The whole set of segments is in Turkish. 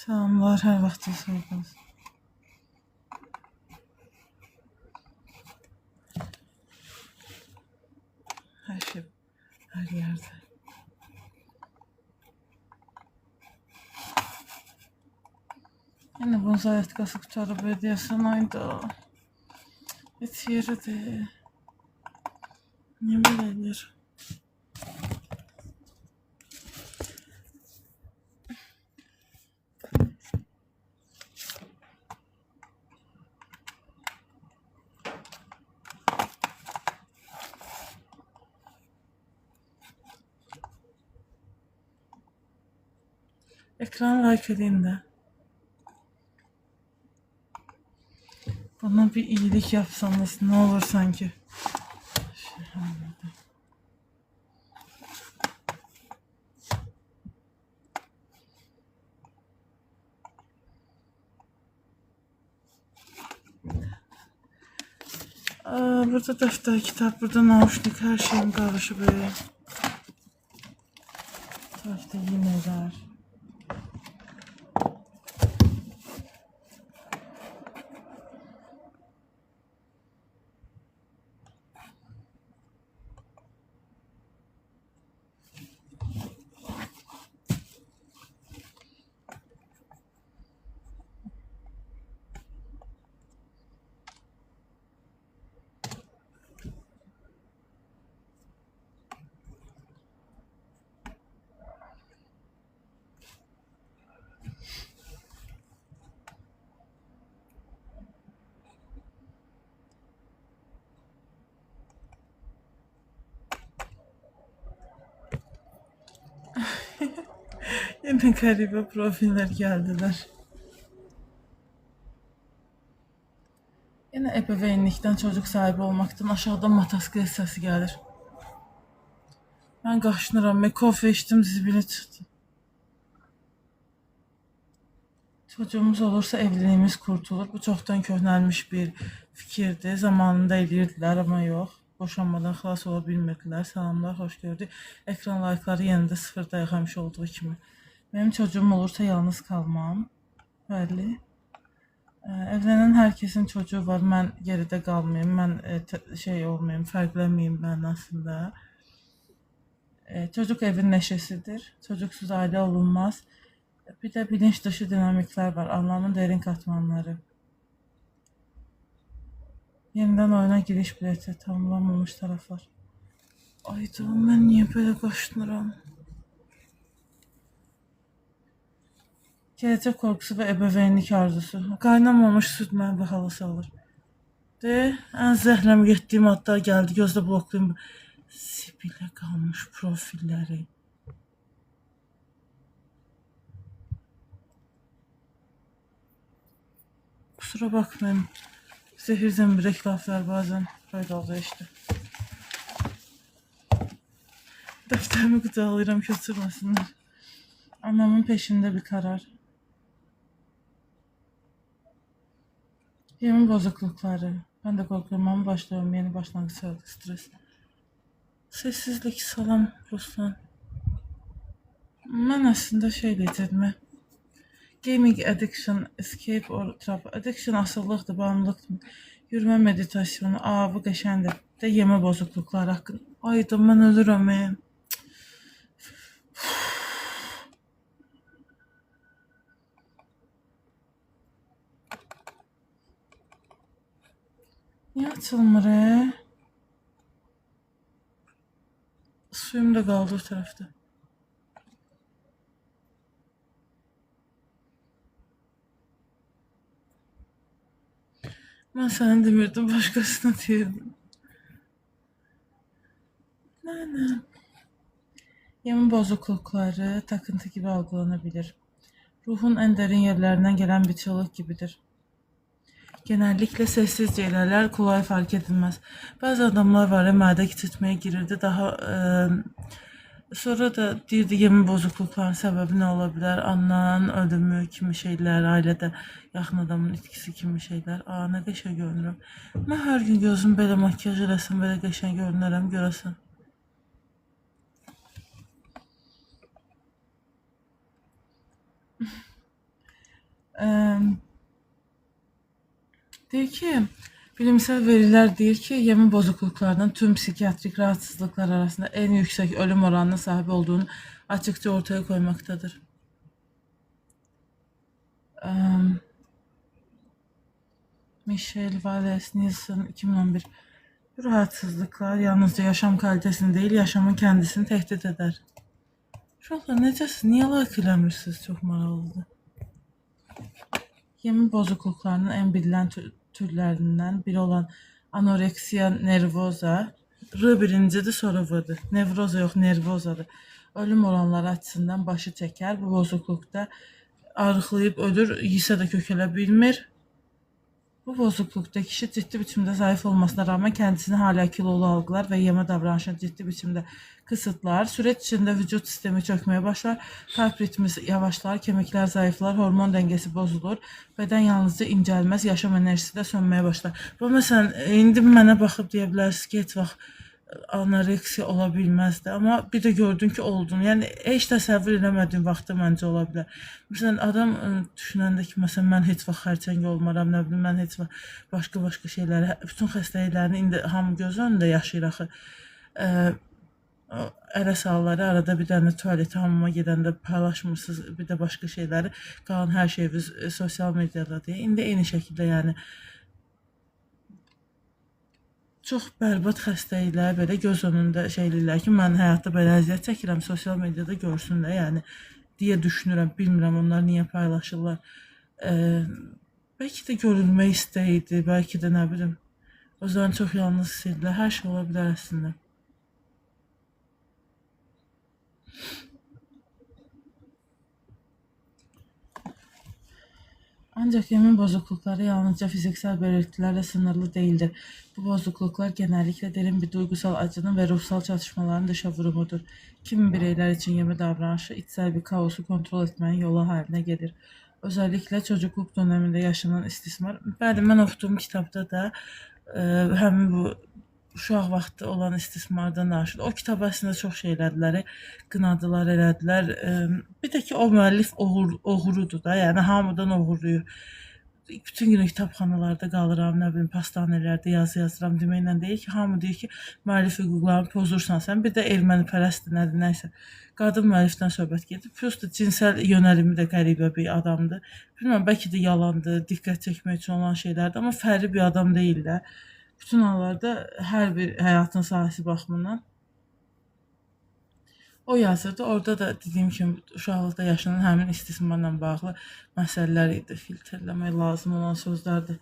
Salamlar, hər vaxtınız xeyir olsun. Hər şey, hər yerdə. Yine bunu zayatkası qutarıb edəsən ayda. Heç yeridir. Niyə belə edir? Ekranı like edeyim də. Bana bir iyilik yapsanız ne olur sanki. Burada defter, kitap, burada nauşnik, her şeyim karışık böyle. Tarafta iğneler. Yine garibe profiller geldiler. Yine ebeveynlikten, çocuk sahibi olmaktan aşağıdan mataskı sesi gelir. Ben kaşınıram, kofe içtim, zibini çıktı. Çocuğumuz olursa evliliğimiz kurtulur. Bu çoktan köhnəlmiş bir fikirdi. Zamanında edirdilər, ama yok. Boşanmadan xilas ola bilmirdilər. Salamlar, hoş gördük. Ekran like'ları yenində sıfırda yaxamış olduğu kimi. Benim çocuğum olursa yalnız kalmam. Bəli. Evlenen herkesin çocuğu var. Mən geride qalmayayım. Mən şey olmayayım, fərqlənməyim mənasında. Çocuk evin neşesidir. Çocuksuz aile olunmaz. Bir de bilinç dışı dinamikler var. Anlamın derin katmanları. Yeniden oyuna giriş bileti tamamlanmamış taraflar. Ay canım, ben niye böyle kaşınıram? Gelecek korkusu ve ebeveynlik arzusu. Qaynamamış süt məni bu hala salır. De, en zəhləm getdiyim hatta geldi. Gözdə bloklayayım. Sibilə qalmış profilləri. Kusura bakmayın. Zehir zemberek laflar bazen böyle oluyor işte. Defterimi gıdalıyorum, götürmesinler. Anamın peşinde bir karar. Yemin bozuklukları. Ben de korkuyorum ama başlıyorum. Yeni başlangıç stres. Sessizlik, salam Ruslan. Ben aslında şey diyeceğim. Gaming addiction, escape or trap. Addiction asıllıqdır, bağımlılıqdır. Yürüme meditasyonu, bu qəşəndir. De yeme bozuklukları hakkında. Ay da mən ölürəm. Niye açılmır? Suyum da kaldı o tarafta. Ben sana demirdim, başkasına diyordum. Ne? Yemin bozuklukları takıntı gibi algılanabilir. Ruhun en derin yerlerinden gelen bir çığlık gibidir. Genellikle sessizce ilerler, kolay fark edilmez. Bazı adamlar var ya, mədə kiçiltmeye girirdi, daha sonra da deyirdi yemin bozuklukların səbəbi nə ola bilər? Ananın ölümü kimi şeylər, ailədə yaxın adamın itkisi kimi şeylər. Nə qəşəng görünürəm. Mən hər gün gözüm belə makyaj eləsəm, belə qəşəng görünərəm, görəsən. Eee, deyir ki, bilimsel veriler deyir ki, yeme bozukluklarının tüm psikiyatrik rahatsızlıklar arasında en yüksek ölüm oranına sahip olduğunu açıkça ortaya koymaktadır. Eee, Michelle Wallace Nielsen 2011. Bu rahatsızlıklar yalnızca yaşam kalitesini değil, yaşamın kendisini tehdit eder. Uşaqlar necəsiz? Niyə like eləmirsiniz? Çox maraqlıdır. Yeme bozukluklarının en bilinen türlerinden biri olan anoreksiya nervoza, R birincidir, sonra V'dir. Nevroza yox, nervozadır. Ölüm oranları açısından başı çeker. Bu bozuklukta arıqlayıb ölür, yesə də kökələ bilmir. Bu bozuklukta kişi ciddi biçimde zayıf olmasına rağmen kendisini hala kilolu algılar ve yeme davranışını ciddi biçimde kısıtlar. Süreç içinde vücut sistemi çökmeye başlar, kalp ritmi yavaşlar, kemikler zayıflar, hormon dengesi bozulur, beden yalnızca incelmez, yaşam enerjisi de sönmeye başlar. Bu mesela indi mənə baxıb deyə bilərsiniz ki, heç vaxt anoreksiya ola bilməzdi. Amma bir də gördün ki, oldun. Yəni heç təsəvvür eləmədiyin vaxtda məncə ola bilər. Məsələn, adam düşünəndə ki, məsələn, mən heç vaxt xərçəng olmaram, nə bilim, mən heç vaxt başqa şeyləri, bütün xəstəliklərini indi hamı göz önündə yaşayır axı. Ərə salları, arada bir dənə tualetə, hamama gedəndə paylaşmırsınız, bir də başqa şeyləri, qalan hər şeyiniz sosial mediadadır. İndi eyni şəkildə, yəni çox bərbad xəstəliklər belə göz önündə şeylirlər ki, mən həyatda belə əziyyət çəkirəm, sosial mediada görsünlər, yəni deyə düşünürəm, bilmirəm onlar niyə paylaşırlar. Bəlkə də görülmək istəyidir, bəlkə də nə bilim, özlərini çox yalnız hiss edirlər, hər şey ola bilər əslində. Ancak yeme bozuklukları yalnızca fiziksel belirtilerle sınırlı değildir. Bu bozukluklar genellikle derin bir duygusal acının ve ruhsal çatışmaların dışa vurumudur. Kimi bireyler için yeme davranışı içsel bir kaosu kontrol etmenin yolu haline gelir. Özellikle çocukluk döneminde yaşanan istismar. Bəli, mən oxuduğum kitabda da həmin bu uşaq vaxtı olan istismardan danışır. O kitab əslində çox şeylərləri qınadılar, elədilər. Bir də ki, o müəllif oğrudur da, yəni hamıdan oğurlayır. Bütün günü kitabxanalarda qalıram, nə bilim, pastanelərdə yazı yazıram deməklə deyir ki, hamı deyir ki, müəllif hüquqlarını pozursan sən, bir də ermənipərəstdir, nədir, nəysə. Qadın müəllifdən söhbət gedir. Plus da cinsel yönəlimi də qəribə bir adamdır. Bilmirəm, bəlkə də yalandır, diqqət çəkmək üçün olan şeylərdir, amma fərli bir adam deyil də. Bütün hallarda hər bir həyatın sahəsi baxımından o yazırdı. Orada da dediyim kimi uşaqlıqda yaşanan həmin istismarla bağlı məsələlər idi. Filtrləmək lazım olan sözlərdir.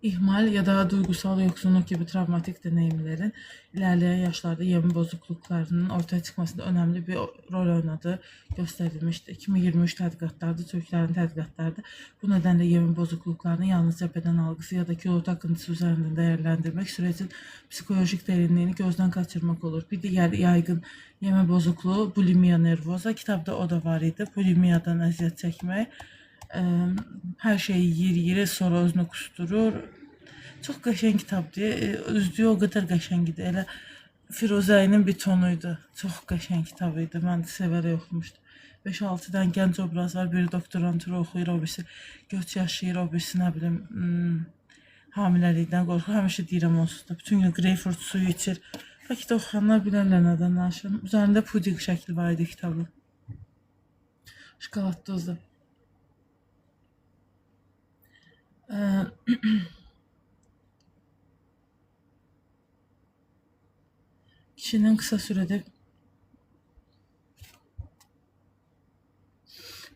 İhmal ya da duygusal yoksunluk gibi travmatik deneyimlerin ilerleyen yaşlarda yeme bozukluklarının ortaya çıkmasında önemli bir rol oynadığı gösterilmişti. 2023 tədqiqatlarda, Türklerin tədqiqatlarda bu nedenle yeme bozukluklarını yalnızca beden algısı ya da kilo takıntısı üzerinden değerlendirmek sürecin psikolojik derinliğini gözden kaçırmak olur. Bir diğer yaygın yeme bozukluğu bulimia nervoza. Kitabda o da var idi. Bulimiyadan əziyyət çəkmək. Hər şeyi yeyir, sonra özünü kusturur. Çox qəşəng kitabdır. Üzdüyü o qədər qəşəng idi. Elə Firuzənin bir tonuydu. Çox qəşəng kitab idi. Mən də sevərək oxumuşdum. 5-6 dənə gənc obraz var. Biri doktorantura oxuyur, o birisi göç yaşayır, o birisi nə bilim hamiləlikdən qorxur. Həmişə deyirəm onsuz da. Bütün gün greyfurt suyu içir. Bəlkə də oxuyanlar bilərlər nədən danışıram. Üzərində puding şəkli var idi kitabın. Şokolad dozlu. Kişinin kısa sürede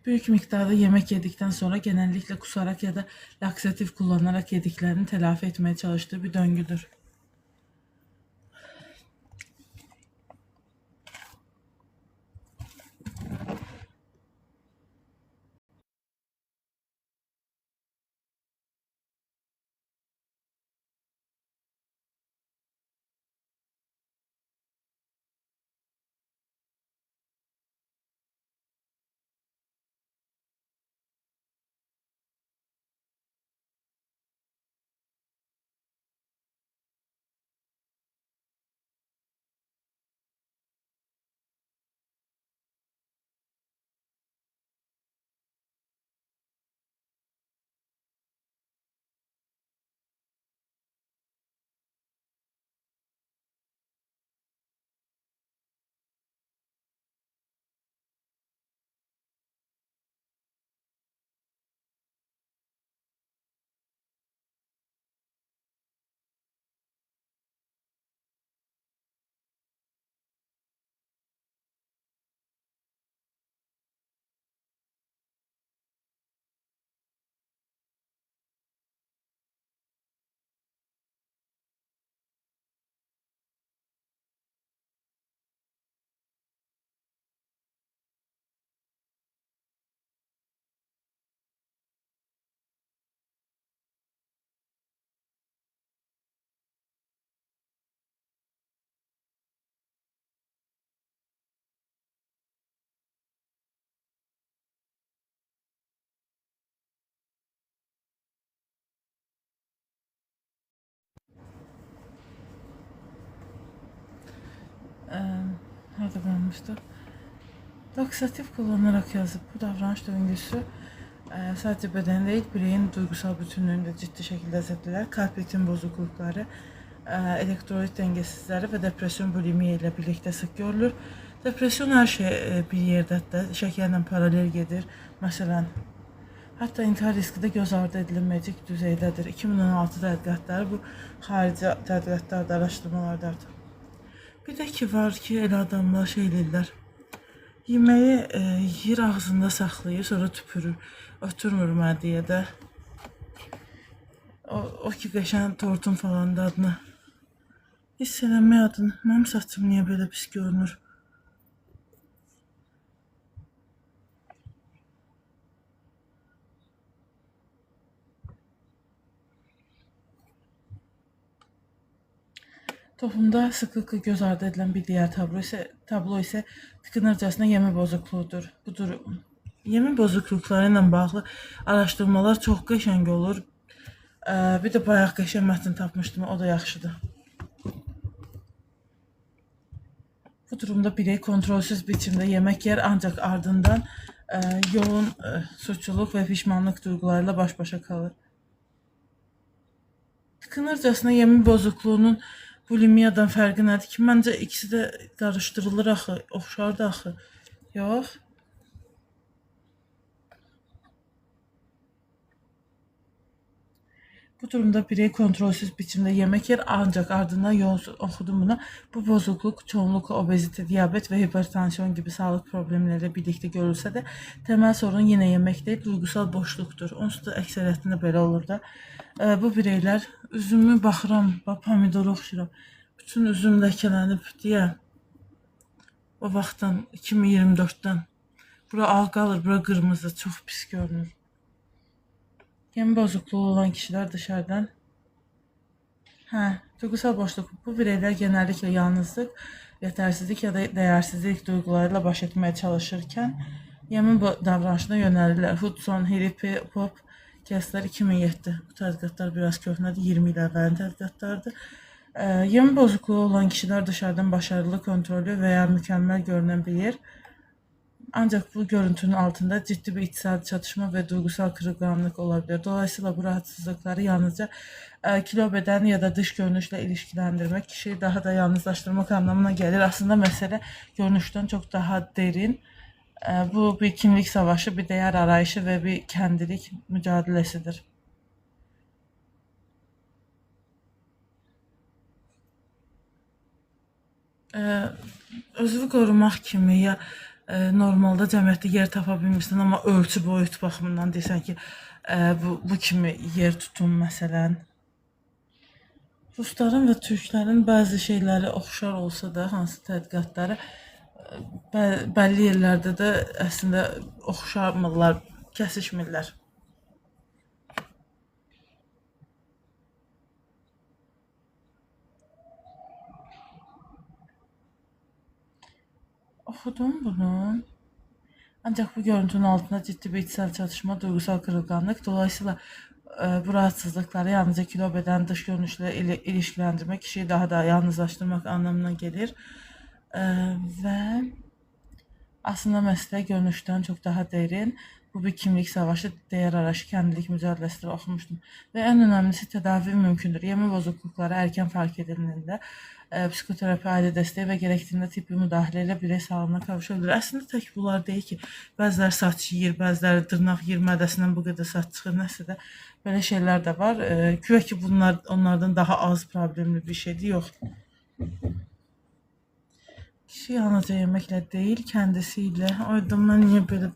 büyük miktarda yemek yedikten sonra genellikle kusarak ya da laksatif kullanarak yediklerini telafi etmeye çalıştığı bir döngüdür. Harada qalmışdı? Laksativ kullanarak yazıb. Bu davranış döngüsü sadece beden değil, bireyin duygusal bütünlüğünü de ciddi şekilde zeddiler. Kalp ritim bozuklukları, elektrolit dengesizləri və depresyon bulimiya ilə birlikdə sık görülür. Depresyon hər şey bir yerdədir, şəkərlə paralel gedir. Məsələn, hətta intihar riski də göz ardı edilməyəcək düzeydədir. 2016 tədqiqatları bu xarici tədqiqatlarda, araşdırmalardadır. Bir də ki var ki, elə adamlar şey edirlər. Yeməyi yer ağzında saxlayır, sonra tüpürür. Oturmur mədiyə də. O ki qəşəng tortun falan dadını hiss eləmək adına. Mənim saçım niyə belə pis görünür? Toplumda sıklıkla göz ardı edilen bir diğer tablo ise tıkınırcasına yeme bozukluğudur. Budur. Yeme bozuklukları ilə bağlı araşdırmalar çox qəşəng olur. Bir də bayaq qəşəng mətn tapmışdım, o da yaxşıdır. Bu durumda birey kontrolsüz biçimde yemek yer ancak ardından yoğun suçluluk ve pişmanlık duygularıyla baş başa kalır. Tıkınırcasına yeme bozukluğunun bulimiyadan fərqi nədir ki? Məncə ikisi də qarışdırılır axı, oxşar da axı. Yox. Bu durumda birey kontrolsüz biçimde yemek yer ancak ardından yoğun okudum buna. Bu bozukluk çoğunlukla obezite, diyabet ve hipertansiyon gibi sağlık problemleriyle birlikte görülse de temel sorun yine yemek değil, duygusal boşluktur. Onsuz da əksəriyyətində belə olur da. Bu bireyler üzümü baxıram, pomidor oxşuram. Bütün üzüm ləkələnib deyə o vaxtdan 2024'ten bura ağ qalır, bura qırmızı, çox pis görünür. Yeme bozukluğu olan kişiler dışarıdan duygusal boşluk. Bu bireyler genellikle yalnızlık, yetersizlik ya da değersizlik duygularıyla baş etmeye çalışırken yeme davranışına yönelirler. Hudson, Hiripi, Pop, Kessler 2007. Bu tədqiqatlar biraz köhnədir, 20 il əvvəlin tədqiqatlardır. Yeme bozukluğu olan kişiler dışarıdan başarılı, kontrollü veya mükemmel görünebilir. Ancak bu görüntünün altında ciddi bir içsel çatışma ve duygusal kırılganlık olabilir. Dolayısıyla bu rahatsızlıkları yalnızca kilo, beden ya da dış görünüşle ilişkilendirmek kişiyi daha da yalnızlaştırmak anlamına gelir. Aslında mesele görünüşten çok daha derin. Bu bir kimlik savaşı, bir değer arayışı ve bir kendilik mücadelesidir. Özünü qorumaq kimi ya normalda cəmiyyətdə yer tapa bilmirsən, amma ölçü boyut baxımından desən ki, bu kimi yer tutun məsələn. Rusların və türklərin bəzi şeyləri oxşar olsa da, hansı tədqiqatları bəlli yerlərdə də əslində oxşarmırlar, kəsişmirlər. Oxudum bunu. Ancak bu görüntünün altında ciddi bir içsel çatışma, duygusal kırılganlık. Dolayısıyla bu rahatsızlıkları yalnızca kilo, beden, dış görünüşle ilişkilendirmek kişiyi daha da yalnızlaştırmak anlamına gelir. Ve aslında mesele görünüşten çok daha derin. Bu bir kimlik savaşı, değer arayışı, kendilik mücadelesidir okumuştum. Ve en önemlisi tedavi mümkündür. Yeme bozuklukları erken fark edildiğinde psikoterapi, aile desteği ve gerektiğinde tıbbi müdahaleyle birey sağlığına kavuşabilir. Aslında tek bunlar değil ki. Bəziləri saç yiyir, bəziləri dırnaq yiyir, mədəsindən bu qədər saç çıxır, nəsə də böyle şeyler de var. Güya ki bunlar onlardan daha az problemli bir şeydir, yox. Kişi yalnızca yemekle değil, kendisiyle. Orada ben niye böyle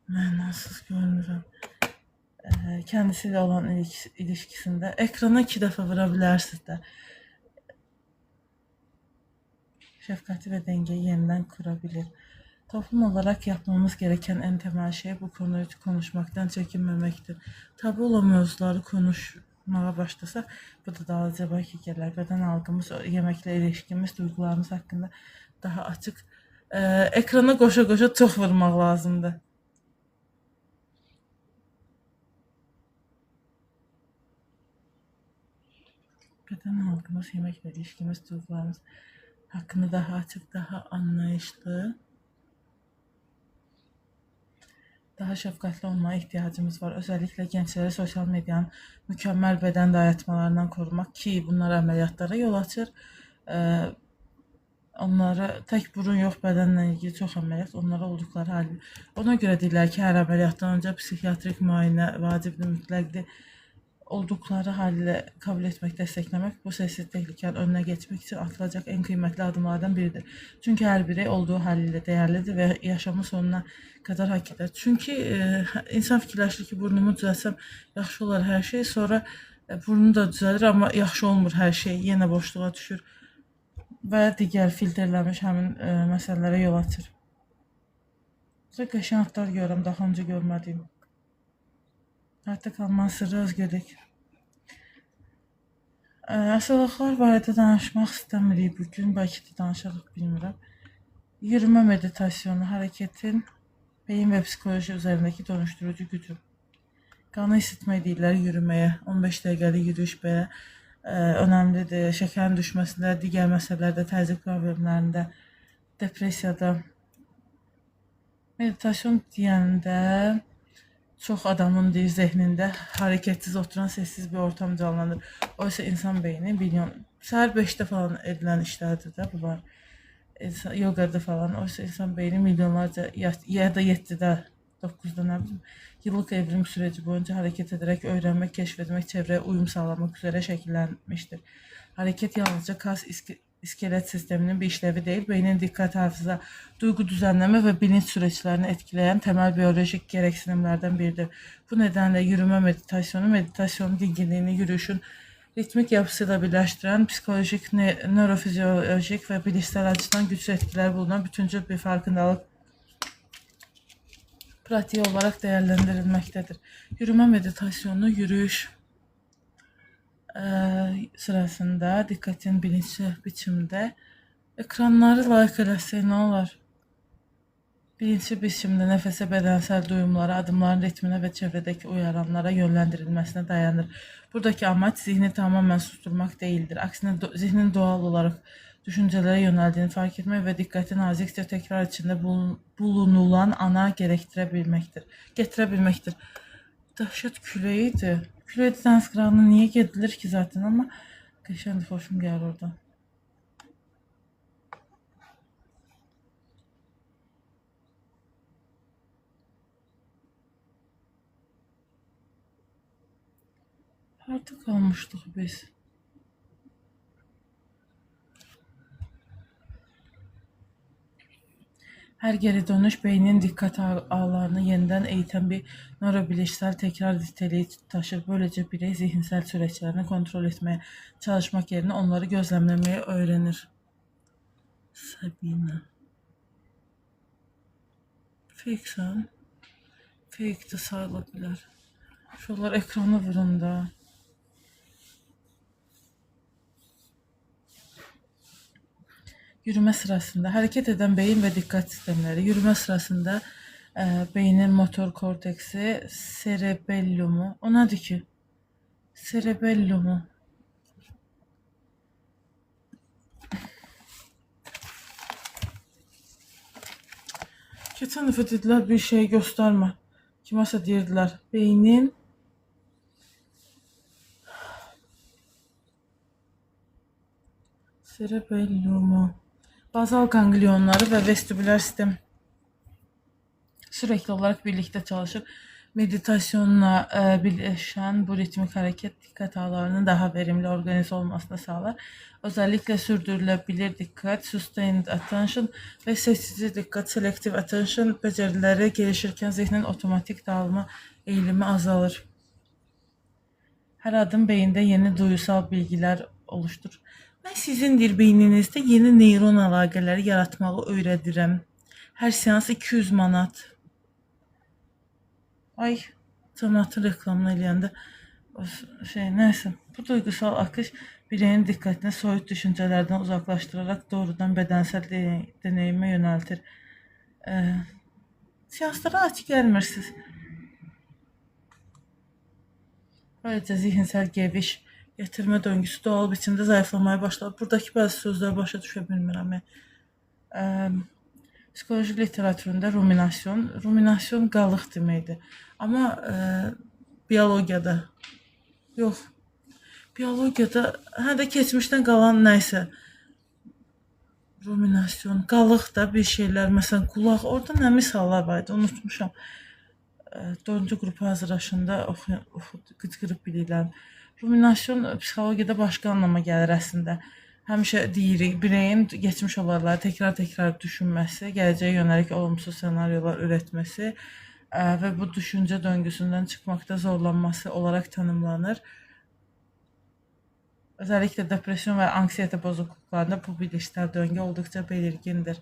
mənasız görünürəm? Kendisiyle olan ilişkisinde ekrana 2 dəfə vura bilərsiniz də. Şefkati ve dengeyi yeniden kurabilir. Toplum olarak yapmamız gereken en temel şey bu konuyu konuşmaktan çekinmemektir. Tabu olan mevzuları konuşmaya başlasak, bu da daha cəbaki gələr. Beden algımız, yemekle ilişkimiz, duygularımız hakkında daha açık. Ekrana koşa koşa çox vurmaq lazımdır. Beden algımız, yemekle ilişkimiz, duygularımız hakkını daha açık, daha anlayışlı, daha şəfqətli olmaya ihtiyacımız var. Özellikle gençləri sosial medyanın mükemmel beden dayatmalarından korumak ki bunlar əməliyyatlara yol açır. Onlara tək burun yox, bədənlə ilgili çox əməliyyat, onlara olduqları halde. Ona görə deyirlər ki, hər əməliyyatdan öncə psixiatrik müayinə vacibdir, mütləqdir. Olduqları halde kabul etmək, dəstəkləmək bu sessiz təhlükənin önünə geçmək üçün atılacaq en kıymetli adımlardan biridir. Çünki hər biri olduğu haliyle değerlidir ve yaşamın sonuna kadar hak eder. Çünki insan fikirləşir ki, burnumu düzəlsəm yaxşı olar hər şey, sonra burnu da düzəlir, amma yaxşı olmur hər şey, yenə boşluğa düşür və digər filtrlənmiş həmin məsələlərə yol açır. Burada qəşəng atlar görürəm, daha öncə görmədiyim. Hayatta kalmanın sırrı özgürlük. Asılılıqlar barədə danışmaq istəmirik bugün, bəlkə də danışarıq, bilmirəm. Yürüme meditasyonu, hareketin beyin ve psikoloji üzerindeki dönüştürücü gücü. Qanı isitmək deyirlər yürümeye. 15 dəqiqəlik yürüyüş belə önemlidir. Şekerin düşməsində, digər məsələlərdə, təzyiq problemlərində, depressiyada. Meditasyon deyəndə çox adamın zehnində hareketsiz oturan sessiz bir ortam canlanır. Oysa insan beyni səhər 5'te falan edilen işlərdir də bunlar. Yogada falan. Oysa insan beyni milyonlarca ya da 7'de 9'da ne bileyim yıllık evrim süreci boyunca hareket ederek öğrenmek, keşfetmek, çevreye uyum sağlamak üzere şekillenmiştir. Hareket yalnızca kas iskelet sisteminin bir işlevi değil, beynin dikkat, hafıza, duygu düzenleme ve bilinç süreçlerini etkileyen temel biyolojik gereksinimlerden biridir. Bu nedenle yürüme meditasyonun dinginliğini, yürüyüşün ritmik yapısıyla birleştiren, psikolojik, nörofizyolojik ve bilişsel açıdan güçlü etkiler bulunan bütüncül bir farkındalık pratiği olarak değerlendirilmektedir. Yürüme meditasyonu, yürüyüş sırasında dikkatin bilinçli biçimde ekranları like eləsək ne olur? Bilinçli biçimde nefese, bedensel duyumlara, adımların ritmine ve çevredeki uyaranlara yönlendirilmesine dayanır. Buradaki amaç zihni tamamen susturmak değildir. Aksine zihnin doğal olarak düşüncelere yöneldiğini fark etmek ve dikkatin nazikçe tekrar içinde bulunulan ana getirebilmektir. Dəhşət küləydi. Külək dəniz qırağına niye gedilir ki zaten, ama qəşəngdir, xoşum gəlir oradan. Harda kalmıştık biz? Her geri dönüş beynin dikkat ağlarını yeniden eğiten bir nörobilişsel tekrar niteliği taşır. Böylece birey zihinsel süreçlerini kontrol etmeye çalışmak yerine onları gözlemlemeye öğrenir. Sabina. Fake de sayılabilir. Şunlar ekranı vurun da. Yürüme sırasında hareket eden beyin ve dikkat sistemleri. Yürüme sırasında beynin motor korteksi, cerebellumu. O nedir ki? Cerebellumu. Geçen dəfə dedilər bir şey gösterme. Kiməsə deyirdilər. Beynin cerebellumu, bazal ganglionları ve vestibüler sistem sürekli olarak birlikte çalışır. Meditasyonla birleşen bu ritmik hareket dikkat ağlarının daha verimli organize olmasını sağlar. Özellikle sürdürülebilir dikkat, sustained attention ve sessiz dikkat, selective attention becerileri gelişirken zihnin otomatik dağılma eğilimi azalır. Her adım beyinde yeni duyusal bilgiler oluşturur. Ben sizin beyninizde yeni neyron əlaqələri yaratmağı öyrədirəm. Her seans 200 manat. Ay, cəmiyyətin reklamını eləyəndə neyse. Bu duygusal akış bireyin dikkatini soyut düşüncelerden uzaklaştırarak doğrudan bedensel deneyime yöneltir. Seanslara aç gelmirsiniz. Böylece zihinsel geviş Yetirmə döngüsü doğal biçimdə zayıflamaya başladı. Buradakı bəzi sözlər başa düşə bilmirəm. Psixoloji literatüründə ruminasyon qalıq deməkdir. Amma biologiyada yox. Biologiyada hə də keçmişdən qalan nəysə ruminasyon, qalıq da bir şeylər, məsələn qulaq, orada nə misallar var idi, unutmuşam. 4-cü qrupa hazırlaşanda qıcqırıb bilirəm. Ruminasyon psixologiyada başqa anlama gəlir əslində. Həmişə deyirik, bireyin geçmiş olayları təkrar düşünməsi, gələcəyə yönəlik olumsuz senaryolar üretməsi və bu düşüncə döngüsündən çıxmaqda zorlanması olaraq tanımlanır. Özellikle depresyon ve anksiyete bozukluklarında bu bilişsel döngü oldukça belirgindir.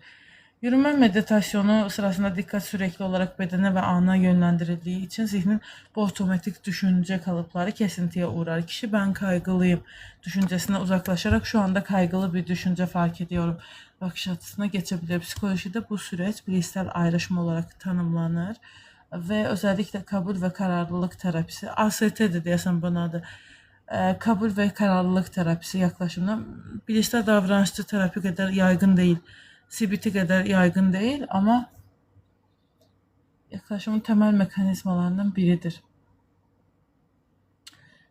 Yürüme meditasyonu sırasında dikkat sürekli olarak bedene ve ana yönlendirildiği için zihnin bu otomatik düşünce kalıpları kesintiye uğrar. Kişi ben kaygılıyım düşüncesine uzaklaşarak şu anda kaygılı bir düşünce fark ediyorum bakış açısına geçebilir. Psikolojide bu süreç bilişsel ayrışma olarak tanımlanır ve özellikle kabul ve kararlılık terapisi, AST'dir deyəsən bunun adı. Kabul ve kararlılık terapisi yaklaşımına bilişsel davranışçı terapi kadar yaygın değil. CBT kadar yaygın değil ama yaklaşımın temel mekanizmalarından biridir.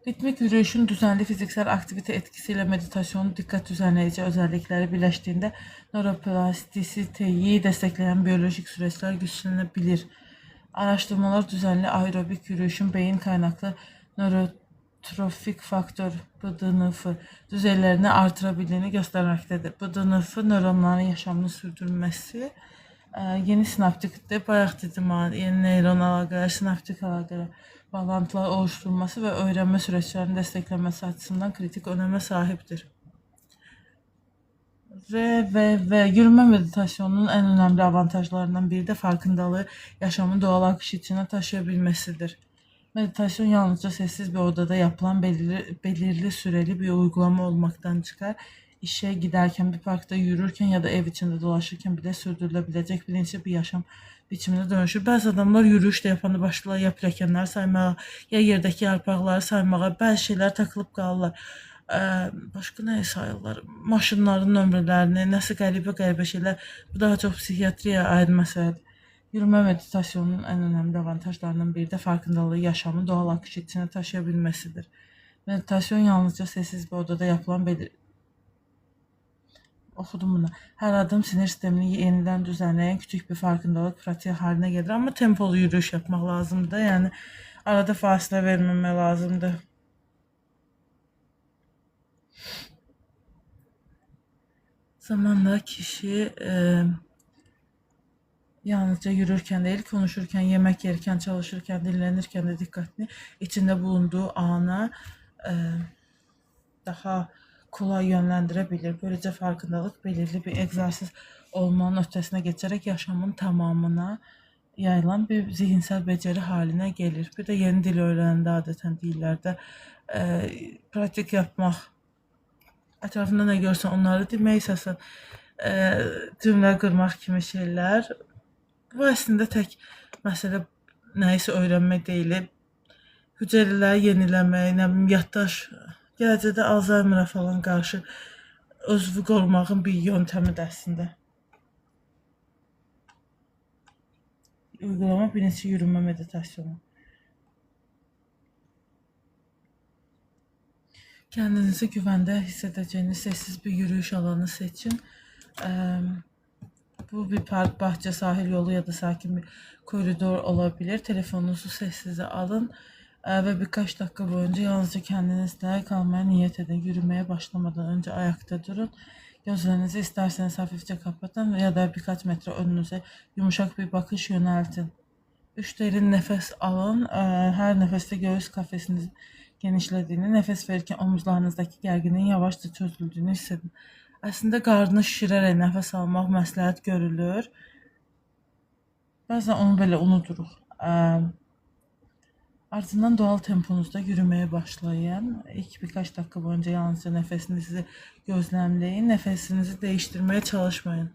Ritmik yürüyüşün düzenli fiziksel aktivite etkisiyle meditasyonun dikkat düzenleyici özellikleri birleştiğinde nöroplastisiteyi destekleyen biyolojik süreçler güçlenebilir. Araştırmalar düzenli aerobik yürüyüşün beyin kaynaklı nörotrofik faktör BDNF düzeylerini artırabildiğini göstermektedir. BDNF nöronların yaşamını sürdürmesi, yeni sinaptik bayaq dedim, yeni neyron əlaqələr, sinaptik əlaqələr, bağlantılar oluşturulması ve öğrenme süreçlerinin desteklenmesi açısından kritik öneme sahiptir. Ve yürüme meditasyonunun en önemli avantajlarından biri de farkındalığı yaşamın doğal akışı içine taşıyabilmesidir. Meditasyon yalnızca sessiz bir odada yapılan belirli süreli bir uygulama olmaktan çıkar. İşe giderken, bir parkta yürürken ya da ev içinde dolaşırken bile sürdürülebilecek bilinçli bir yaşam biçimine dönüşür. Bazı adamlar yürüyüş de yapanı başlayırlar ya pilləkənləri saymağa, ya yerdəki yarpaqları saymağa, bəzi şeylər takılıb qalırlar. Başqa nə sayırlar? Maşınların nömrələrini, nəsə qəribə şeylər. Bu daha çox psixiyatriya aid məsələdir. Yürüme meditasyonunun en önemli avantajlarından biri de farkındalığı yaşamın doğal akışı içine taşıyabilmesidir. Meditasyon yalnızca sessiz bir odada yapılan okudum bunu. Her adım sinir sistemini yeniden düzenleyen küçük bir farkındalık pratiği haline gelir ama tempolu yürüyüş yapmak lazımdır. Yani arada fasile vermemek lazımdır. Zamanla kişi yalnızca yürürken değil, konuşurken, yemek yerken, çalışırken, dinlenirken de dikkatini içinde bulunduğu ana daha kolay yönlendirebilir. Böylece farkındalık belirli bir egzersiz olmanın ötesine geçerek yaşamın tamamına yayılan bir zihinsel beceri haline gelir. Bir de yeni dil öğrenende adeten dillerde pratik yapmak, etrafında ne görsen onları demək, səsən cümlə qırmaq kimi şeylər. Bu əslində tək məsələ nəyisə öyrənmək deyil. Hüceyrələri yeniləmək, nə bilim, yaddaş, gələcəkdə Alzheimer'a falan qarşı özünü qorumağın bir yöntəmidir əslində. Uygulama birinci yürüme meditasyonu. Kendinizi güvende hissedeceğiniz sessiz bir yürüyüş alanı seçin. Bu bir park, bahçe, sahil yolu ya da sakin bir koridor olabilir. Telefonunuzu sessize alın ve birkaç dakika boyunca yalnızca kendinizle kalmaya niyet edin. Yürümeye başlamadan önce ayakta durun. Gözlerinizi isterseniz hafifçe kapatın ya da birkaç metre önünüze yumuşak bir bakış yöneltin. 3 derin nefes alın. Her nefeste göğüs kafesinizin genişlediğini, nefes verirken omuzlarınızdaki gerginliğin yavaşça çözüldüğünü hissedin. Aslında qarnını şişirərək nəfəs almaq məsləhət görülür. Bəzən onu belə unuduruq. Ardından doğal temponuzda yürümeye başlayın. İlk birkaç dakika boyunca yalnızca nefesinizi gözlemleyin. Nefesinizi değiştirmeye çalışmayın.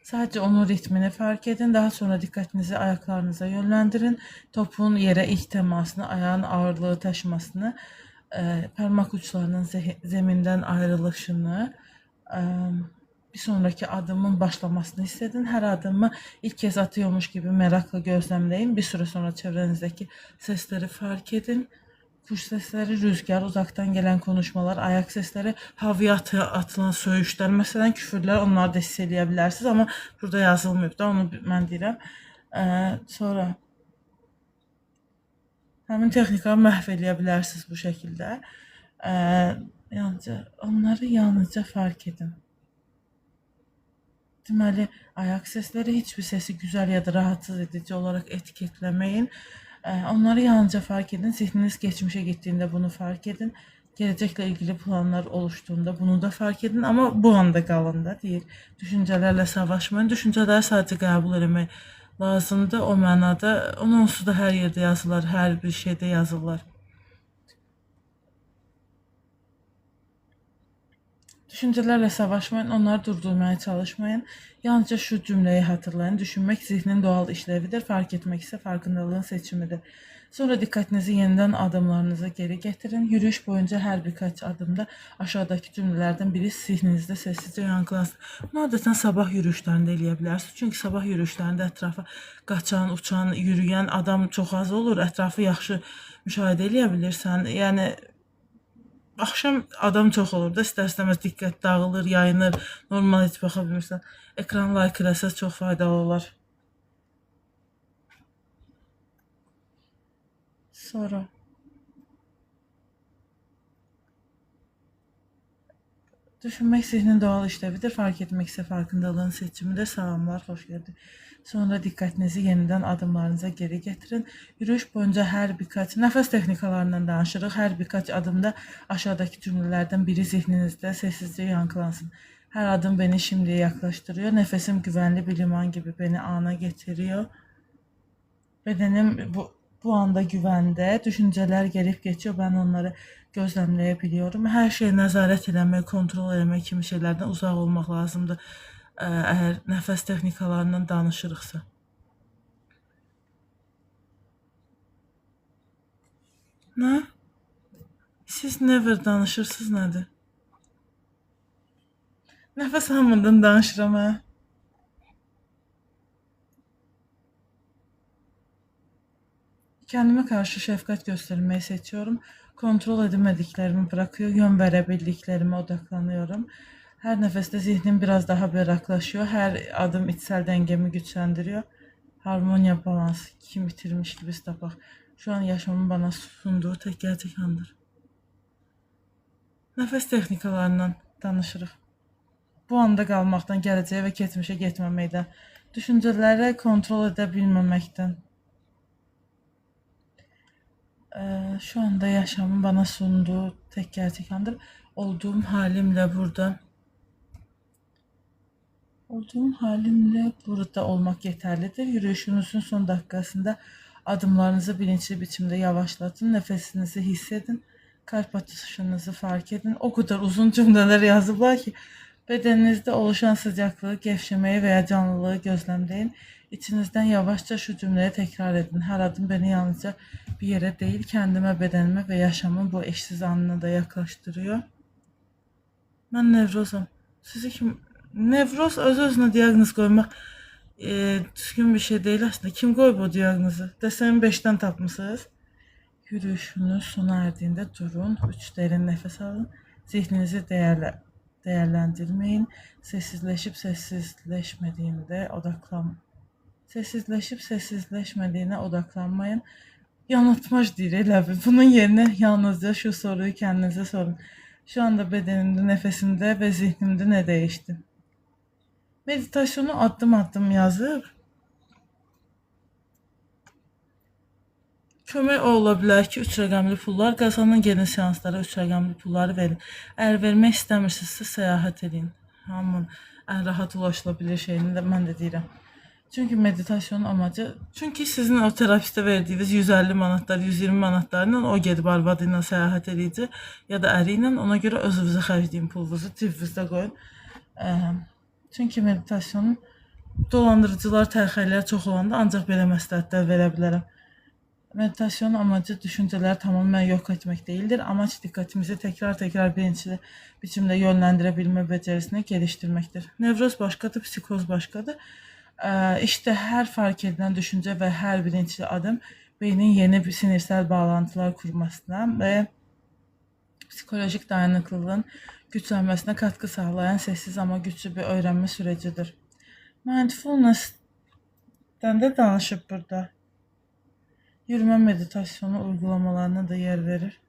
Sadece onun ritmini fark edin. Daha sonra dikkatinizi ayaklarınıza yönlendirin. Topun yere ilk temasını, ayağın ağırlığı taşımasını, parmak uçlarının zeminden ayrılışını, e, bir sonraki adımın başlamasını hissedin. Her adımı ilk kez atıyormuş gibi merakla gözlemleyin. Bir süre sonra çevrenizdeki sesleri fark edin. Kuş sesleri, rüzgar, uzaktan gelen konuşmalar, ayak sesleri, havaya atılan söyüşlər, məsələn küfürlər, onları da hiss edə bilərsiniz, amma burada yazılmayıb da, onu mən deyirəm. Sonra həmin texnikanı məhv edə bilərsiniz bu şəkildə. Onları yalnızca fark edin. Deməli, ayak sesleri hiçbir sesi güzel ya da rahatsız edici olarak etiketlemeyin. Onları yalnızca fark edin. Zihniniz geçmişe gittiğinde bunu fark edin. Gelecekle ilgili planlar oluştuğunda bunu da fark edin. Ama bu anda qalın da deyir. Düşüncelerle savaşmayın. Düşünceleri sadece qəbul etmək lazımdır. O mənada, onsuz da hər yerdə yazılar, hər bir şeydə yazırlar. Düşüncelerle savaşmayın, onları durdurmaya çalışmayın. Yalnızca şu cümleyi hatırlayın. Düşünmek zihnin doğal işlevidir, fark etmek ise farkındalığın seçimidir. Sonra dikkatinizi yeniden adımlarınıza geri getirin. Yürüyüş boyunca her birkaç adımda aşağıdaki cümlelerden biri zihninizde sessizce yankılansın. Bunu adeten sabah yürüyüşlerinde eləyə bilərsiniz. Çünkü sabah yürüyüşlerinde etrafa qaçan, uçan, yürüyen adam çok az olur. Etrafı yaxşı müşahidə eləyə bilirsən. Yəni axşam adam çox olur da, istər-istəməz diqqət dağılır, yayınır, normal heç baxa bilmirsən. Ekran like eləsəz çox faydalı olar. Sonra düşünmek zihnin doğal işlevidir, fark etmek ise farkındalığın seçimidir. Salamlar, hoş geldin. Sonra dikkatinizi yeniden adımlarınıza geri getirin. Yürüyüş boyunca her birkaç nefes texnikalarından danışırıq. Her birkaç adımda aşağıdaki cümlelerden biri zihninizde sessizce yankılansın. Her adım beni şimdiye yaklaştırıyor. Nefesim güvenli bir liman gibi beni ana getiriyor. Bedenim bu anda güvende. Düşünceler gelip geçiyor. Ben onları gözlemleyebiliyorum. Her şeye nəzarət eləmək, kontrol eləmək kimi şeylərdən uzaq olmaq lazımdır. Əgər nəfəs texnikalarından danışırıqsa. Nə? Siz never danışırsınız nədir? Nəfəs hamıdan danışıram hə. Kendime karşı şefkat göstermeyi seçiyorum. Kontrol edemediklerimi bırakıyor, yön verebildiklerime odaklanıyorum. Her nefeste zihnim biraz daha berraklaşıyor. Her adım içsel dengemi güçlendiriyor. Harmonya, balans, kim bitirmiş gibi tapaq. Şu an yaşamın bana sunduğu tek gerçek andır. Nefes texnikalarından danışırıq. Bu anda qalmaqdan, gələcəyə və keçmişə getməməkdən, düşüncələri kontrol edə bilməməkdən. Şu anda yaşamın bana sunduğu tek gerçek andır. Olduğum halimle olmak yeterlidir. Yürüyüşünüzün son dakikasında adımlarınızı bilinçli biçimde yavaşlatın. Nefesinizi hissedin. Kalp atışınızı fark edin. O kadar uzun cümleler yazıblar ki bedeninizde oluşan sıcaklığı, gevşemeyi veya canlılığı gözlemleyin. İçinizden yavaşça şu cümleyi tekrar edin. Her adım beni yalnızca bir yere değil, kendime, bedenime ve yaşamın bu eşsiz anına da yaklaştırıyor. Ben nevrozum. Sizi kim... Nevroz öz-özünə diaqnoz qoymaq düzgün bir şey değil aslında. Kim qoyub o diaqnozu? Desəm 5'ten tapmışsınız. Yürüyüşünüz sona erdiğinde durun. 3 derin nefes alın. Zihninizi değerlendirmeyin. Sessizleşip sessizleşmediğine odaklanmayın. Yanıltmaç deyir elə bil. Bunun yerine yalnızca şu soruyu kendinize sorun. Şu anda bedenimde, nefesimde ve zihnimde ne değişti? Meditasyonu adım adım yazıb kömək ola bilər ki, 3 rəqəmli pullar qazanın, gelin seanslara 3 rəqəmli pulları verin. Əgər vermək istəmirsinizsə səyahət edin. Hamının ən rahat ulaşıla bilir şeyini də mən də deyirəm. Çünkü meditasyonun amacı, çünkü sizin o terapiste verdiğiniz 150 manatlar, 120 manatlarla o gedib arvadı ilə səyahət edəcək ya da əri ilə, ona göre özünüzə xərcləyin pulunuzu cibinizdə qoyun. Çünkü meditasyonun Dolandırıcılar, tərxəllər çox olanda ancaq belə məsləhətlər verə bilərəm. Meditasyonun amacı düşünceleri tamamen yok etmek değildir. Amaç dikkatimizi tekrar bilinçli biçimde yönlendirebilme becerisini geliştirmektir. Nevroz başkadır, psikoz başkadır. İşte her fark edilen düşünce ve her bilinçli adım beynin yeni bir sinirsel bağlantılar kurmasına ve psikolojik dayanıklılığın güçlenmesine katkı sağlayan sessiz ama güçlü bir öğrenme sürecidir. Mindfulness'ten de danışıp burada. Yürüme meditasyonu uygulamalarına da yer verir.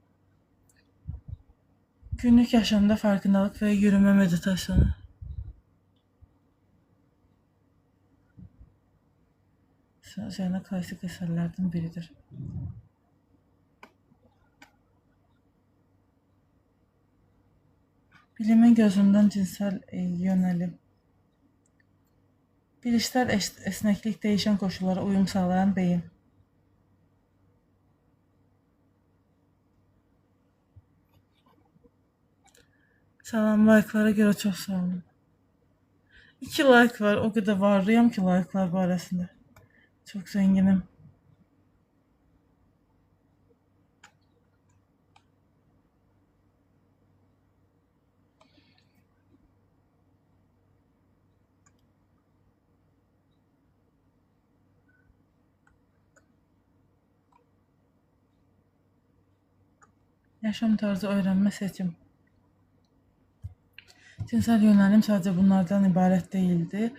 Günlük yaşamda farkındalık ve yürüme meditasyonu. Üzerine klasik eserlerden biridir. Bilimin gözünden cinsel yönelim. Bilişsel esneklik değişen koşullara uyum sağlayan beyin. Salam, like'lara göre çok sağ olun. 2 like var, o kadar varlıyam ki like'lar barəsində. Çok zenginim. Yaşam tarzı öğrenme seçim. Cinsel yönelim sadece bunlardan ibaret değildi.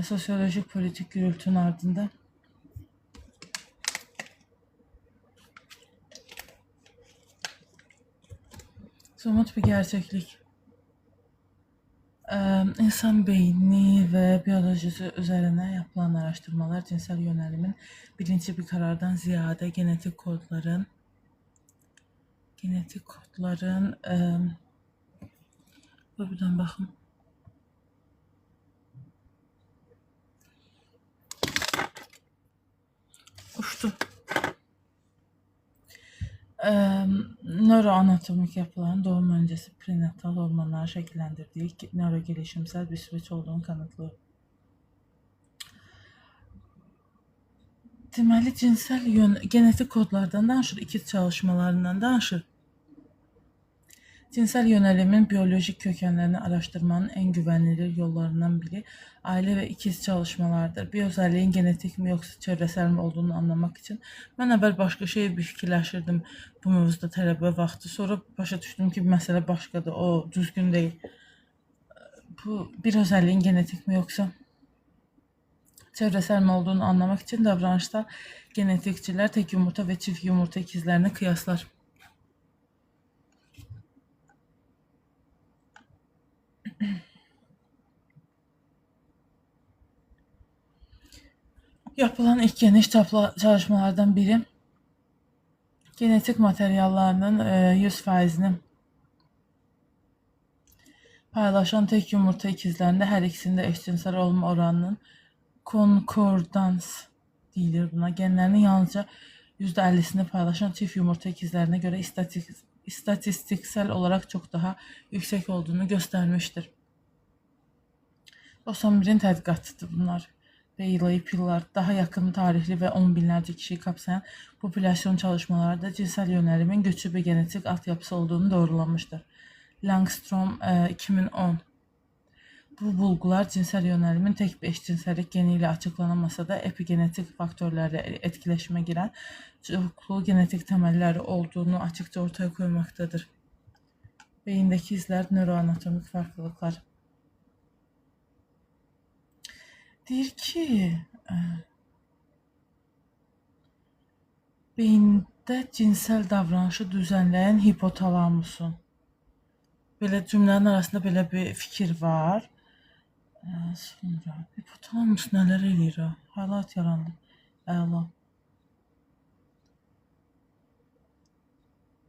Sosyolojik politik gürültünün ardında somut bir gerçeklik. İnsan beyni ve biyolojisi üzerine yapılan araştırmalar cinsel yönelimin bilinçli bir karardan ziyade genetik kodların buradan bakın. Uçtu. Nöroanatomik yapılan doğum öncesi prenatal hormonları şekillendirdiği nörogelişimsel bir süreç olduğunu kanıtlıyor. Deməli, cinsel genetik kodlardan danışır, ikiz çalışmalarından danışır. Cinsel yönelimin biyolojik kökenlerini araştırmanın en güvenilir yollarından biri aile ve ikiz çalışmalardır. Bir özelliğin genetik mi yoksa çevresel mi olduğunu anlamak için ben evvel başka şey bir fikirləşirdim bu mövzuda tələbə vaxtı. Sonra başa düşdüm ki, məsələ başqadır, o düzgün değil. Bu bir özelliğin genetik mi yoksa çevresel mi olduğunu anlamak için davranışta genetikçiler tek yumurta ve çift yumurta ikizlerini kıyaslar. Yapılan ilk geniş çaplı çalışmalardan biri genetik materyallarının 100%'ni paylaşan tek yumurta ikizlerinde her ikisinde eşcinsel olma oranının konkordans deyilir buna. Genlerinin yalnızca %50'sini paylaşan çift yumurta ikizlerine göre istatistiksel olarak çok daha yüksek olduğunu göstermiştir. 91'in tədqiqatıdır bunlar. Beylayıp yıllar daha yakın tarihli ve 10 binlerce kişiyi kapsayan popülasyon çalışmalarda cinsel yönelimin güçlü bir genetik altyapısı olduğunu doğrulamıştır. Langstrom 2010. Bu bulgular cinsel yönelimin tek bir eşcinsellik geniyle açıklanamasa da epigenetik faktörlerle etkileşime giren çoklu genetik temelleri olduğunu açıkça ortaya koymaktadır. Beyindeki izler, nöroanatomik farklılıklar. Deyir ki, beyində cinsel davranışı düzenleyen hipotalamusun. Böyle cümlenin arasında böyle bir fikir var. Sonra hipotalamus nələr eləyir? Halat yarandı. Əla.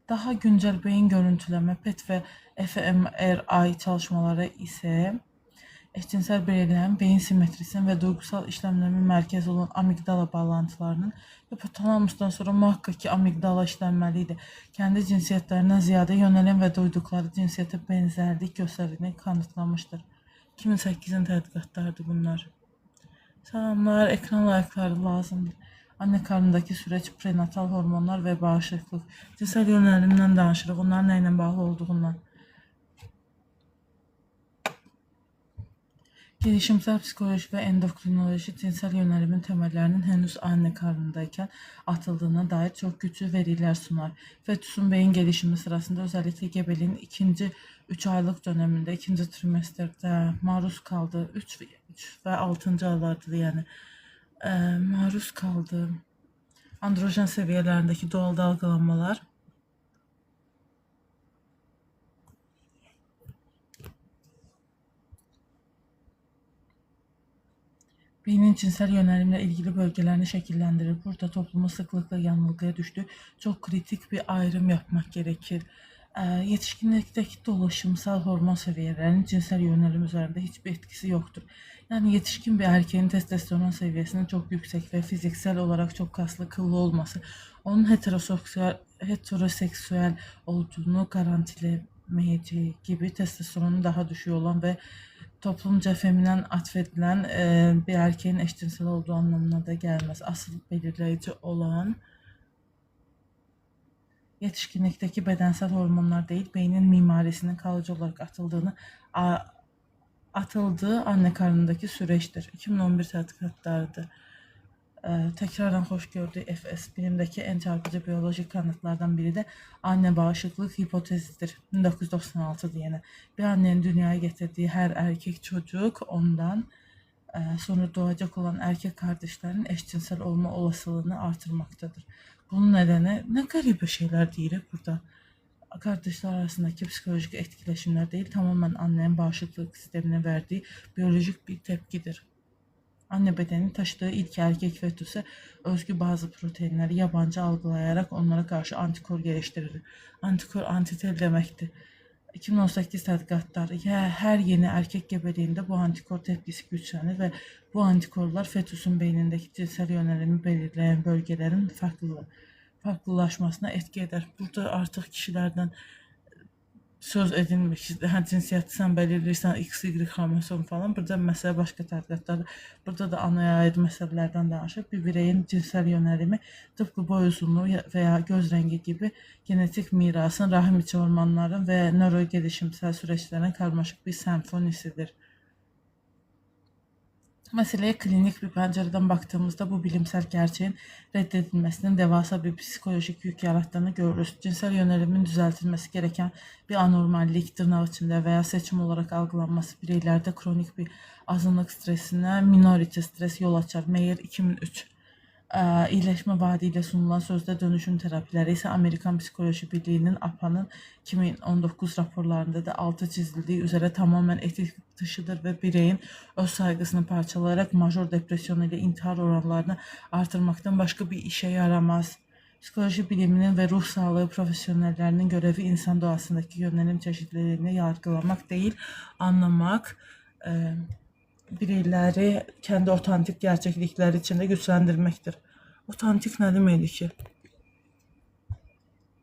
Daha güncel beyin görüntüleme PET ve fMRI çalışmaları ise eşcinsel bireylerin beyin simetrisinin ve duygusal işlemlərin mərkəzi olan amigdala bağlantılarının hipotalamusdan sonra muhakkak ki amigdala işlənməlidir. Kendi cinsiyetlerinden ziyade yönelen ve duydukları cinsiyete benzerlik gösterdiğini kanıtlamıştır. 2008'in tədqiqatlarıdır bunlar. Salamlar, ekran layıkları lazımdır. Anne karnındaki süreç, prenatal hormonlar ve bağışıklık. Cinsel yönelimden danışırıq. Onların nə ilə bağlı olduğundan. Gelişimsel psikoloji ve endokrinoloji cinsel yönelimin temellerinin henüz anne karnındayken atıldığına dair çok güçlü veriler sunar. Fetüsün beyin gelişimi sırasında özellikle gebeliğin ikinci 3 aylık döneminde, ikinci trimesterde maruz kaldığı 3 ve 6. aylardır yani maruz kaldığı androjen seviyelerindeki doğal dalgalanmalar beynin cinsel yönelimle ilgili bölgelerini şekillendirir. Burada toplumun sıklıkla yanılgıya düştüğü çok kritik bir ayrım yapmak gerekir. Yetişkinlikteki dolaşımsal hormon seviyelerinin cinsel yönelim üzerinde hiçbir etkisi yoktur. Yani yetişkin bir erkeğin testosteron seviyesinin çok yüksek ve fiziksel olarak çok kaslı, kıllı olması onun heteroseksüel olduğunu garantilemeyeceği gibi testosteronun daha düşük olan ve toplumca feminen atfedilen bir erkeğin eşcinsel olduğu anlamına da gelmez. Asıl belirleyici olan yetişkinlikteki bedensel hormonlar değil, beynin mimarisinin kalıcı olarak atıldığı anne karnındaki süreçtir. 2011 tədqiqatlarıdır. Tekrardan hoş gördük FS. Bilimdeki en çarpıcı biyolojik kanıtlardan biri de anne bağışıklık hipotezidir. 1996'dı yine. Bir annenin dünyaya getirdiği her erkek çocuk ondan sonra doğacak olan erkek kardeşlerin eşcinsel olma olasılığını artırmaktadır. Bunun nedeni ne garip şeyler değil burada. Kardeşler arasındaki psikolojik etkileşimler değil, tamamen annenin bağışıklık sistemine verdiği biyolojik bir tepkidir. Anne bedeninin taşıdığı ilk erkek fetüse özgü bazı proteinleri yabancı algılayarak onlara karşı antikor geliştirir. Antikor antitel demektir. 2018 tədqiqatları her yeni erkek gebeliğinde bu antikor tepkisi güçlenir ve bu antikorlar fetüsün beynindeki cinsel yönelimi belirleyen bölgelerin farklılaşmasına etki eder. Burada artık kişilerden söz edilmiş, cinsiyyəti sən belirləyirsən, X, Y xromosom falan. Burada məsələ başqa tədqiqatlarda. Burada da anaya aid məsələlərdən danışır. Bir bireyin cinsel yönelimi tıpkı boy uzunluğu veya göz rengi gibi genetik mirasın, rahim içi hormonların ve nörogelişimsel süreçlerin karmaşık bir senfonisidir. Meseleye klinik bir pencereden baktığımızda bu bilimsel gerçeğin reddedilmesinin devasa bir psikolojik yük yarattığını görürüz. Cinsel yönelimin düzeltilmesi gereken bir anormallik tırnak içinde veya seçim olarak algılanması bireylerde kronik bir azınlık stresine minority stres yol açar. Meyer 2003. İyileşme vaadiyle sunulan sözde dönüşüm terapileri ise Amerikan Psikoloji Birliği'nin APA'nın 2019 raporlarında da altı çizildiği üzere tamamen etik dışıdır ve bireyin öz saygısını parçalayarak major depresyon ile intihar oranlarını artırmaktan başka bir işe yaramaz. Psikoloji biliminin ve ruh sağlığı profesyonellerinin görevi insan doğasındaki yönelim çeşitliliğini yargılamak değil, anlamak, bireyləri kendi otantik gerçeklikleri içinde güçlendirmektir. Otantik ne demekdir ki?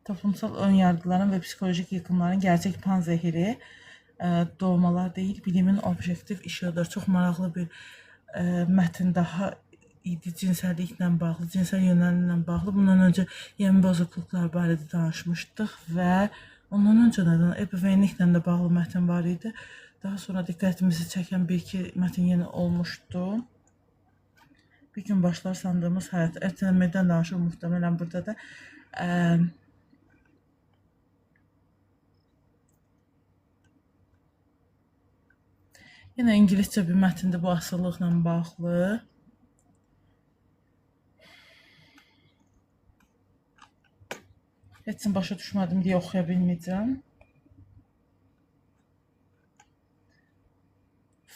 Toplumsal önyargıların ve psikolojik yıkımların gerçek panzehiri doğmalar değil, bilimin objektif işidir. Çok maraqlı bir metin daha idi cinselliklə bağlı, cinsel yönelimlə bağlı. Bundan önce yeni bozukluklar barədə danışmışdıq və ondan önce nədən ebeveynliklə də bağlı metin var idi. Daha sonra dikkatimizi çeken bir iki metin yeni olmuştu. Bir gün başlar sandığımız hayat. Ertelemeden danışır muhtemelen burada da. Yine İngilizce bir metinde bu asıllıkla bağlı. Heç başa düşmədim deyə oxuya bilməyəcəm.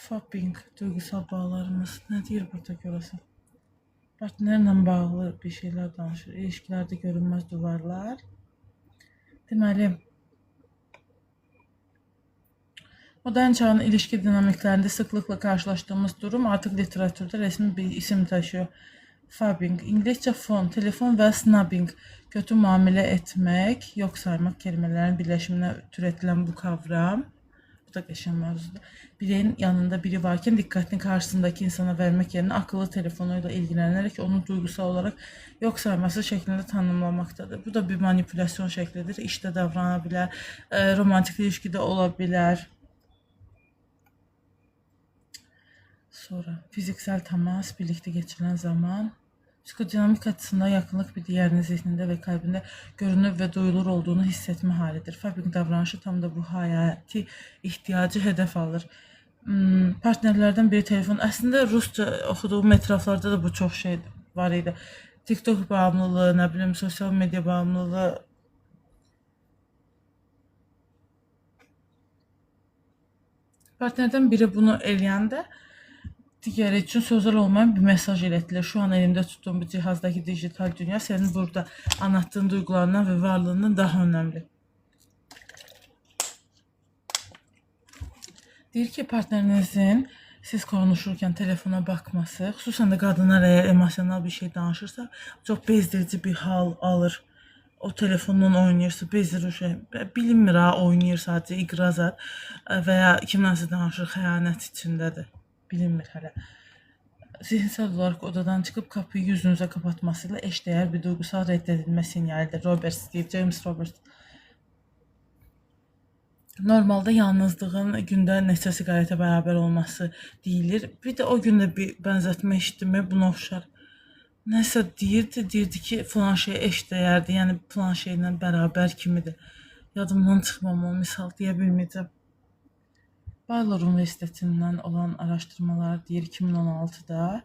Fapping, duygusal bağlarımız. Ne deyir burada görəsən? Partnerlə bağlı bir şeyler danışır. İlişkilerde görünmez duvarlar. Deməli, modern çağın ilişki dinamiklerinde sıklıkla karşılaştığımız durum artık literatürde resmi bir isim taşıyor. Fabbing, İngilizce fon, telefon ve snubbing, kötü muamele etmek, yok saymak kelimelerin birleşimine türetilen bu kavram. Bu da qəşəng mövzudur. Bireyin yanında biri varkən diqqətini karşısındaki insana vermək yerinə akıllı telefonuyla ilgilənərək onu duygusal olaraq yox sayması şəklində tanımlamaqdadır. Bu da bir manipulyasyon şəklidir. İşdə davrana bilər, romantik ilişkidə ola bilər. Sonra fiziksel temas, birlikte geçirilen zaman. Psikodinamik açısından yakınlık bir diğerinin zihnində və kalbində görünür və duyulur olduğunu hiss etmə halidir. Fabbing davranışı tam da bu hayati ihtiyacı hədəf alır. Partnerlərdən biri telefon. Əslində rusca oxuduğum etraflarda da bu çox şey var idi. TikTok bağımlılığı, nə bilim, sosial media bağımlılığı. Partnerdən biri bunu eləyəndə digəri üçün sözlər olmayan bir mesaj iletilir. Şu an elimdə tutduğum bu cihazdaki dijital dünya senin burada anlattığın duygularından və varlığından daha önemli. Deyir ki, partnerinizin siz konuşurkən telefona bakması, xüsusən də qadınlar əgər emosional bir şey danışırsa, çox bezdirici bir hal alır. O telefondan oynayırsa, bezdirir şey. Bilinmir ha, oynayır sadəcə, iqrazat və ya kimlərsə danışır, xəyanət içindədir. Bilinmir hələ. Zihinsel olarak odadan çıkıp kapıyı yüzünüze kapatmasıyla eşdeğer bir duygusal reddedilme sinyalidir. James Roberts. Normalde yalnızlığın gündə neçə siqaretə bərabər olması deyilir. Bir də o gündə bir bənzətmə eşitdim, buna oxşar. Nəsə deyirdi ki, falan şey eşdeğerdir, yəni falan şeylə bərabər kimidir. Yadımdan çıxmam, o misal deyə bilməyəcəm. Baylor Üniversitesi'nden olan araştırmalar deyir 2016'da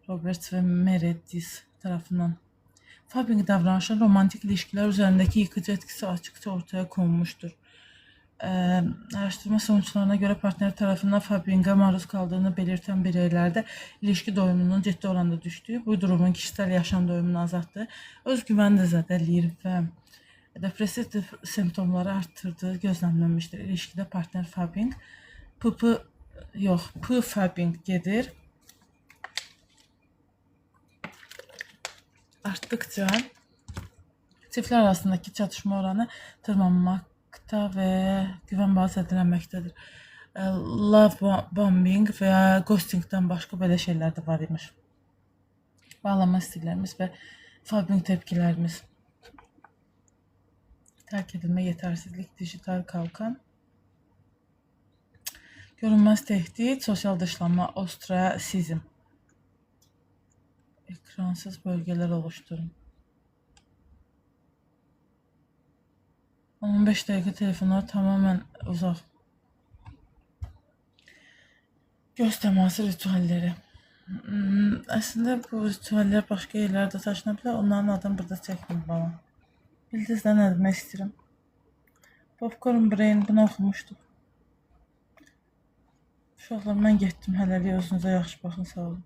Roberts ve Meredith tarafından Fabbing davranışın romantik ilişkiler üzerindeki yıkıcı etkisi açıkça ortaya konmuştur. Araştırma sonuçlarına göre partner tarafından Fabbing'e maruz kaldığını belirten bireylerde ilişki doyumunun ciddi oranda düştüğü, bu durumun kişisel yaşam doyumunu azalttığı, özgüvəni də zədələyir və depressiv semptomları arttırdığı gözlemlenmiştir. İlişkide partner Fabbing Fabbing gedir. Arttıkça çiftler arasındaki çatışma oranı tırmanmakta ve güven bağı zədələnməkdədir. Love bombing veya ghostingdən başqa belə şeylər də var imiş. Bağlanma stillərimiz və Fabbing tepkilərimiz. Terk edilme, yetersizlik, dijital kalkan. Görünmez tehdit, sosyal dışlanma, ostrasizm. Ekransız bölgeler oluşturun. 15 dəqiqə telefonlar tamamen uzaq. Göz teması ritüelleri. Əslində bu ritüeller başqa yerlərdə taşına bilər. Onların adını burada çəkmir bana. Bildiniz də nə demək istəyirəm. Popcorn Brain, bunu oxumuşduq. Uşaqlar, mən getdim. Hələlik özünüzə yaxşı baxın, sağ olun.